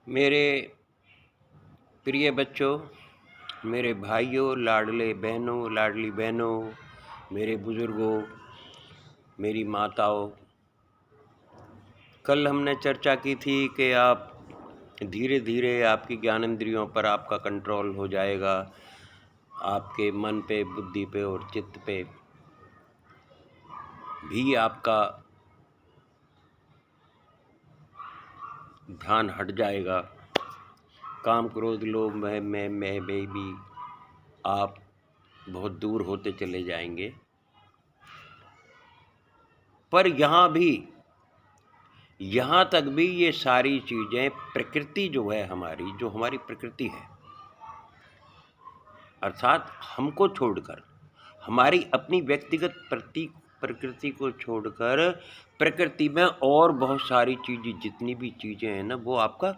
मेरे प्रिय बच्चों, मेरे भाइयों, लाडले बहनों, लाडली बहनों, मेरे बुज़ुर्गों, मेरी माताओं, कल हमने चर्चा की थी कि आप धीरे धीरे आपकी ज्ञानेंद्रियों पर आपका कंट्रोल हो जाएगा, आपके मन पे, बुद्धि पे और चित्त पे भी आपका ध्यान हट जाएगा। काम, क्रोध, लोभ, मैं भी आप बहुत दूर होते चले जाएंगे। पर यहाँ तक भी ये सारी चीज़ें प्रकृति जो है हमारी, जो हमारी प्रकृति है, अर्थात हमको छोड़कर, हमारी अपनी व्यक्तिगत प्रकृति को छोड़कर प्रकृति में और बहुत सारी चीज़ें, जितनी भी चीज़ें हैं ना, वो आपका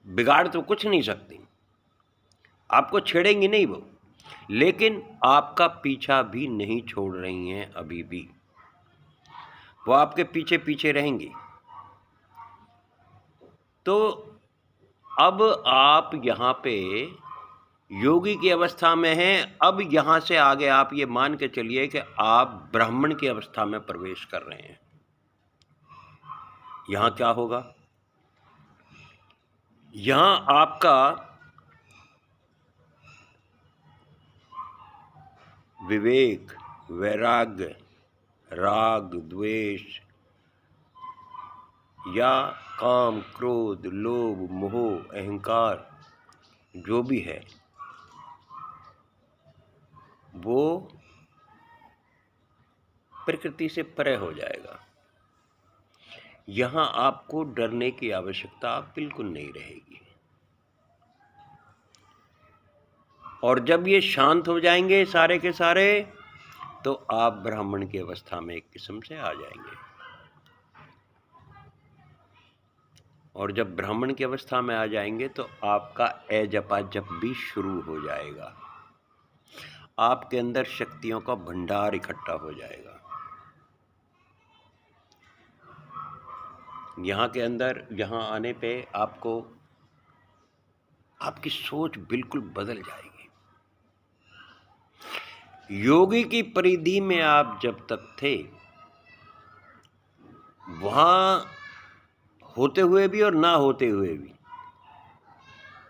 बिगाड़ तो कुछ नहीं सकती, आपको छेड़ेंगी नहीं वो, लेकिन आपका पीछा भी नहीं छोड़ रही हैं अभी भी, वो आपके पीछे पीछे रहेंगी। तो अब आप यहाँ पे योगी की अवस्था में हैं। अब यहाँ से आगे आप ये मान के चलिए कि आप ब्राह्मण की अवस्था में प्रवेश कर रहे हैं। यहाँ क्या होगा? यहाँ आपका विवेक, वैराग्य, राग, द्वेष या काम, क्रोध, लोभ, मोह, अहंकार जो भी है, वो प्रकृति से परे हो जाएगा। यहाँ आपको डरने की आवश्यकता बिल्कुल नहीं रहेगी। और जब ये शांत हो जाएंगे सारे के सारे, तो आप ब्राह्मण की अवस्था में एक किस्म से आ जाएंगे। और जब ब्राह्मण की अवस्था में आ जाएंगे तो आपका जपा जप भी शुरू हो जाएगा, आपके अंदर शक्तियों का भंडार इकट्ठा हो जाएगा। यहाँ के अंदर, यहाँ आने पे आपको आपकी सोच बिल्कुल बदल जाएगी। योगी की परिधि में आप जब तक थे, वहाँ होते हुए भी और ना होते हुए भी,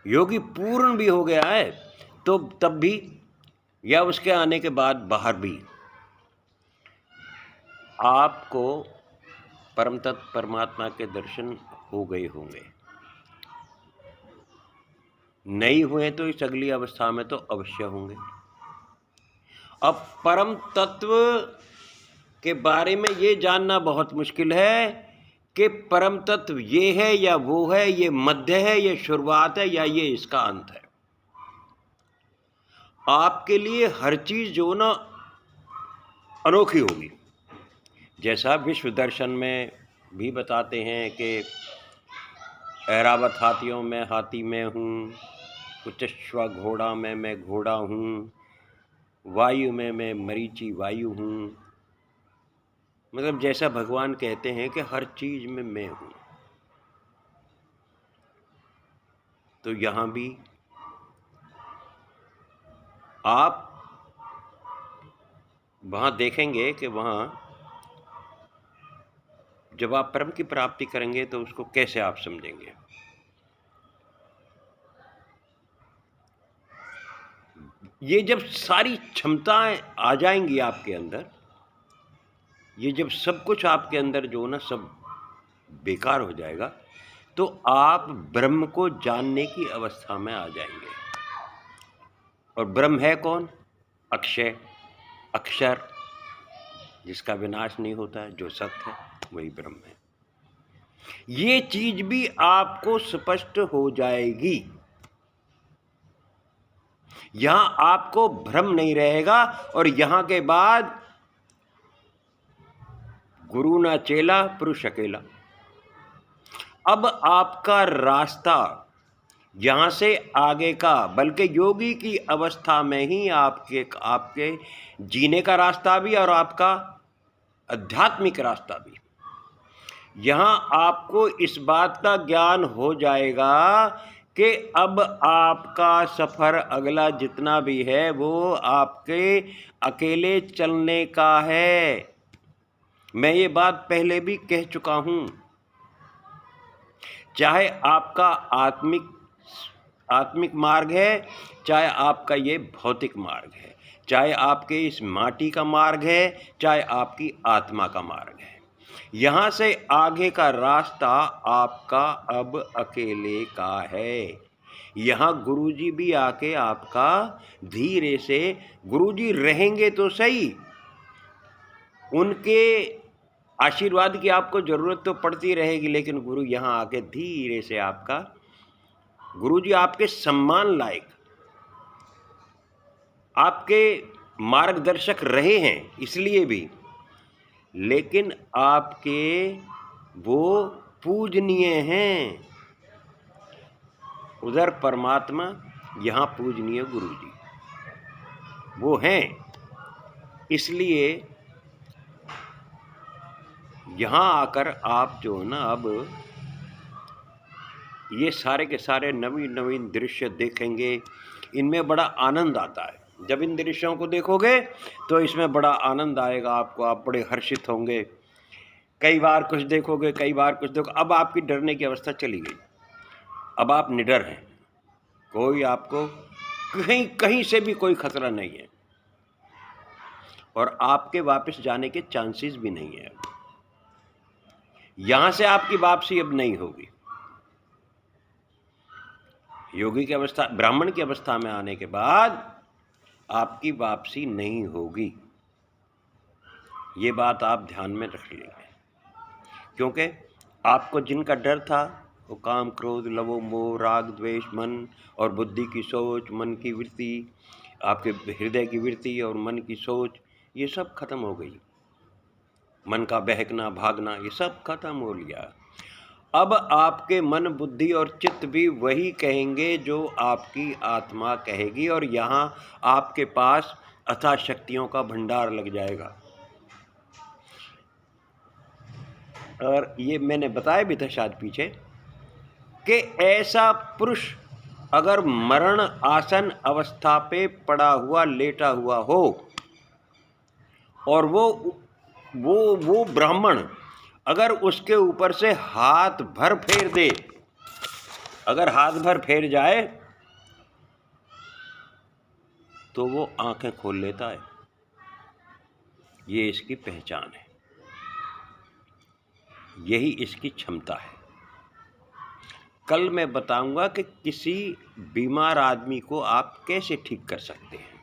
योगी पूर्ण भी हो गया है तो तब भी, या उसके आने के बाद बाहर भी, आपको परम तत्व परमात्मा के दर्शन हो गए होंगे। नहीं हुए तो इस अगली अवस्था में तो अवश्य होंगे। अब परम तत्व के बारे में ये जानना बहुत मुश्किल है कि परम तत्व ये है या वो है, ये मध्य है, ये शुरुआत है, या ये इसका अंत है। आपके लिए हर चीज जो ना अनोखी होगी। जैसा विश्व दर्शन में भी बताते हैं कि ऐरावत हाथियों में हाथी मैं हूँ, कुचश्वा घोड़ा में मैं घोड़ा हूँ, वायु में मैं मरीची वायु हूँ। मतलब जैसा भगवान कहते हैं कि हर चीज में मैं हूँ। तो यहाँ भी आप वहाँ देखेंगे कि वहाँ जब आप परम की प्राप्ति करेंगे तो उसको कैसे आप समझेंगे। ये जब सारी क्षमताएं आ जाएंगी आपके अंदर, ये जब सब कुछ आपके अंदर जो ना सब बेकार हो जाएगा, तो आप ब्रह्म को जानने की अवस्था में आ जाएंगे। और ब्रह्म है कौन? अक्षय, अक्षर, जिसका विनाश नहीं होता है, जो सत्य है, वही ब्रह्म है। ये चीज भी आपको स्पष्ट हो जाएगी। यहां आपको भ्रम नहीं रहेगा। और यहां के बाद गुरु ना चेला पुरुष अकेला। अब आपका रास्ता यहां से आगे का, बल्कि योगी की अवस्था में ही आपके जीने का रास्ता भी और आपका आध्यात्मिक रास्ता भी, यहाँ आपको इस बात का ज्ञान हो जाएगा कि अब आपका सफ़र अगला जितना भी है वो आपके अकेले चलने का है। मैं ये बात पहले भी कह चुका हूँ। चाहे आपका आत्मिक मार्ग है, चाहे आपका ये भौतिक मार्ग है, चाहे आपके इस माटी का मार्ग है, चाहे आपकी आत्मा का मार्ग है, यहाँ से आगे का रास्ता आपका अब अकेले का है। यहाँ गुरुजी भी आके आपका धीरे से, गुरुजी रहेंगे तो सही, उनके आशीर्वाद की आपको ज़रूरत तो पड़ती रहेगी, लेकिन गुरु यहाँ आके धीरे से आपका, गुरुजी आपके सम्मान लायक, आपके मार्गदर्शक रहे हैं इसलिए भी, लेकिन आपके वो पूजनीय हैं। उधर परमात्मा, यहाँ पूजनीय गुरुजी वो हैं। इसलिए यहाँ आकर आप जो ना अब ये सारे के सारे नवीन नवीन दृश्य देखेंगे, इनमें बड़ा आनंद आता है। जब इन दृश्यों को देखोगे तो इसमें बड़ा आनंद आएगा आपको, आप बड़े हर्षित होंगे। कई बार कुछ देखोगे, कई बार कुछ देखो, अब आपकी डरने की अवस्था चली गई। अब आप निडर हैं, कोई आपको कहीं से भी कोई खतरा नहीं है, और आपके वापस जाने के चांसेस भी नहीं है। यहाँ से आपकी वापसी अब नहीं होगी। योगी की अवस्था, ब्राह्मण की अवस्था में आने के बाद आपकी वापसी नहीं होगी। ये बात आप ध्यान में रख लेंगे, क्योंकि आपको जिनका डर था वो काम, क्रोध, लवो, मोह, राग, द्वेष, मन और बुद्धि की सोच, मन की वृत्ति, आपके हृदय की वृत्ति और मन की सोच, ये सब खत्म हो गई। मन का बहकना, भागना, ये सब खत्म हो लिया। अब आपके मन, बुद्धि और चित्त भी वही कहेंगे जो आपकी आत्मा कहेगी, और यहाँ आपके पास अथाह शक्तियों का भंडार लग जाएगा। और ये मैंने बताया भी था शायद पीछे कि ऐसा पुरुष अगर मरण आसन अवस्था पे पड़ा हुआ, लेटा हुआ हो, और वो ब्राह्मण अगर उसके ऊपर से हाथ भर फेर दे, अगर हाथ भर फेर जाए तो वो आंखें खोल लेता है। ये इसकी पहचान है, यही इसकी क्षमता है। कल मैं बताऊंगा कि किसी बीमार आदमी को आप कैसे ठीक कर सकते हैं।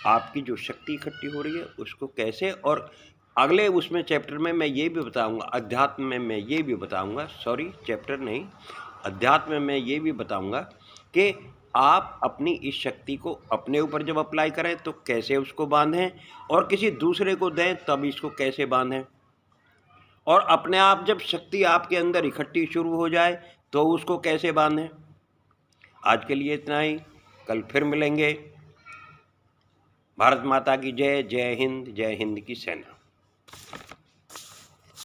आपकी जो शक्ति इकट्ठी हो रही है उसको कैसे, और अगले उसमें चैप्टर में मैं ये भी बताऊंगा, अध्यात्म में मैं ये भी बताऊंगा, सॉरी चैप्टर नहीं, अध्यात्म में मैं ये भी बताऊंगा कि आप अपनी इस शक्ति को अपने ऊपर जब अप्लाई करें तो कैसे उसको बांधें, और किसी दूसरे को दें तब इसको कैसे बांधें, और अपने आप जब शक्ति आपके अंदर इकट्ठी शुरू हो जाए तो उसको कैसे बांधें। आज के लिए इतना ही, कल फिर मिलेंगे। भारत माता की जय। जय हिंद की सेना।